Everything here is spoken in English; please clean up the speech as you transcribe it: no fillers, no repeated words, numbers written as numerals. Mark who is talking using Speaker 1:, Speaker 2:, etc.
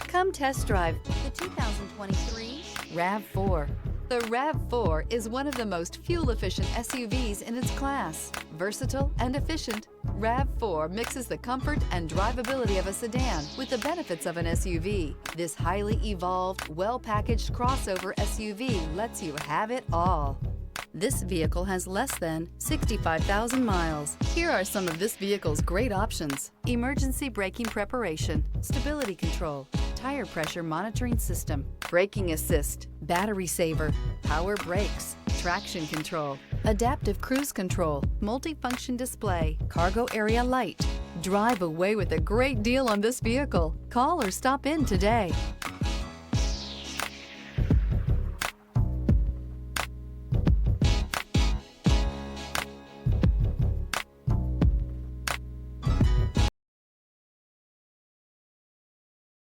Speaker 1: Come test drive the 2023 RAV4. The RAV4 is one of the most fuel-efficient SUVs in its class. Versatile and efficient, RAV4 mixes the comfort and drivability of a sedan with the benefits of an SUV. This highly evolved, well-packaged crossover SUV lets you have it all. This vehicle has less than 65,000 miles. Here are some of this vehicle's great options: emergency braking preparation, stability control, tire pressure monitoring system, braking assist, battery saver, power brakes, traction control, adaptive cruise control, multifunction display, cargo area light. Drive away with a great deal on this vehicle. Call or stop in today.